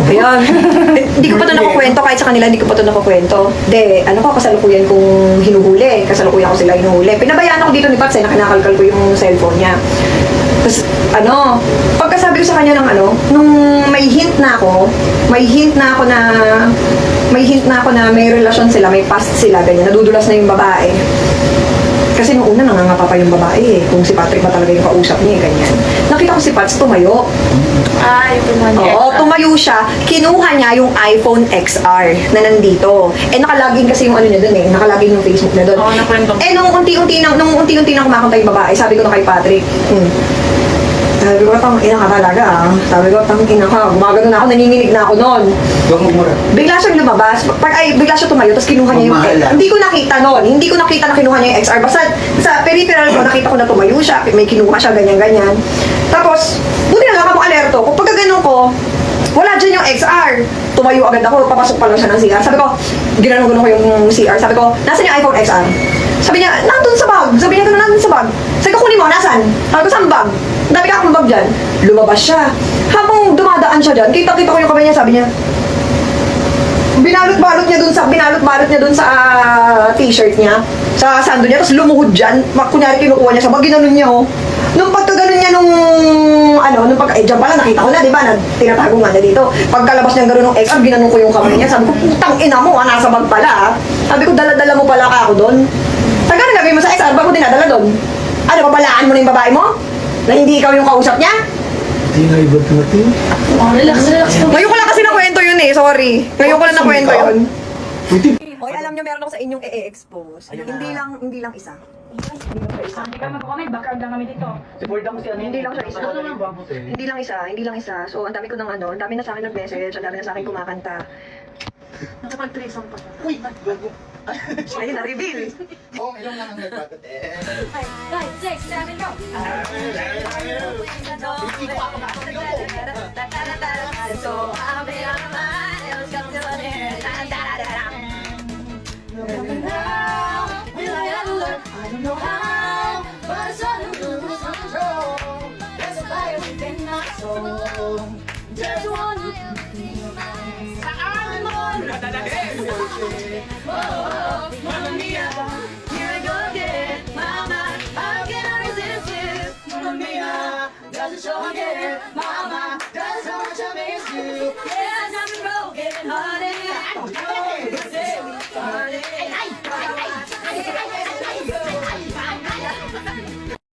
Ayan. Hindi ko pa ito nakukwento, kahit sa kanila hindi ko pa ito nakukwento. De, ano ko, kasalukuyan kong hinuhuli. Kasalukuyan ko sila hinuhuli. Pinabayaan ako dito ni Pats, na kinakalkal ko yung cellphone niya. Tapos, pagkasabi ko sa kanya ng nung may hint na ako na may relasyon sila, may past sila, ganyan, nadudulas na yung babae. Kasi nung una, nangangapa pa yung babae kung si Patrick ba talaga yung kausap niya, ganyan. Nakita ko si Pats tumayo. Ay, tumayo. Oo, tumayo siya. Kinuha niya yung iPhone XR na nandito. Nakalagin kasi yung niya doon nakalagin yung Facebook na doon. Oo, nakwento. Nung unti-unti na kumakanta yung babae, sabi ko na kay Patrick, sabi ko, tang ina ka talaga. Sabi ko, tang ina ka. Gumagano na ako, nanginginig na ako noon. Bigla siyang lumabas. Bigla siya tumayo, tapos kinuha niya yung Hindi ko nakita noon. Hindi ko nakita na kinuha niya yung XR. Basta sa peripheral ko, nakita ko na tumayo siya. May kinuha siya, ganyan-ganyan. Tapos, buti na lang ako alerto. Kung pagka ganun ko, wala dyan yung XR. Tumayo agad ako, papasok pa lang siya ng CR. Sabi ko, ginanong ko yung CR. Sabi ko, nasan yung iPhone XR? Sabi niya, nandun sa bag. Sabi niya, nandun sa bag. Sabi ko, kunin mo, nasan? Sabi ko, saan bag? Dami ka akong bag dyan. Lumabas siya. Habang dumadaan siya dyan, kita-kita ko yung kamay niya, sabi niya, binalot-balot niya dun sa t-shirt niya, sa sando niya, tapos lumuhod dyan. Kunyari kinukuha niya sa bag, ginanon niya, oh. Nung pagkaganon niya dyan pala, nakita ko na, di ba, tinatago nga na dito. Pagkalabas niya gano'n ng XR, ginanon ko yung kamay niya, sabi ko, putang ina mo, nasa bag pala, Sabi ko, dala-dala mo pala ako doon. Taga na gagawin mo sa XR, ba't mo dinadala doon? Ano, pabalaan mo na yung babae mo? Na hindi ikaw yung kausap niya? Hindi na iba't natin. Relax. Ngayon ko lang kasi nakwento yun sorry. Ngayon ko lang nakwento yun. Pwede. Hoy, alam niyo meron ako sa inyong i-expose. Hindi lang isa. Hindi kami po kami, background lang kami dito. Support ako si ano. Hindi lang siya isa. Hindi lang isa. So, ang dami ko ng ang dami na sa akin nag-message, ang dami na sa akin kumakanta. Nakapag-threesome pa. Uy, gago. Ayun, na-reveal. Oo, ilang lang ang nagbagat eh. 5, 6, 7, go! So, I'll be on the line, let's go to an end. Will I ever learn? I don't know how, but it's all to lose control. There's a fire within my soul. Just want to be mine. I'm on Mamma mia, here I go again. Mama, how can I resist this? Mamma mia, doesn't show again. Mama.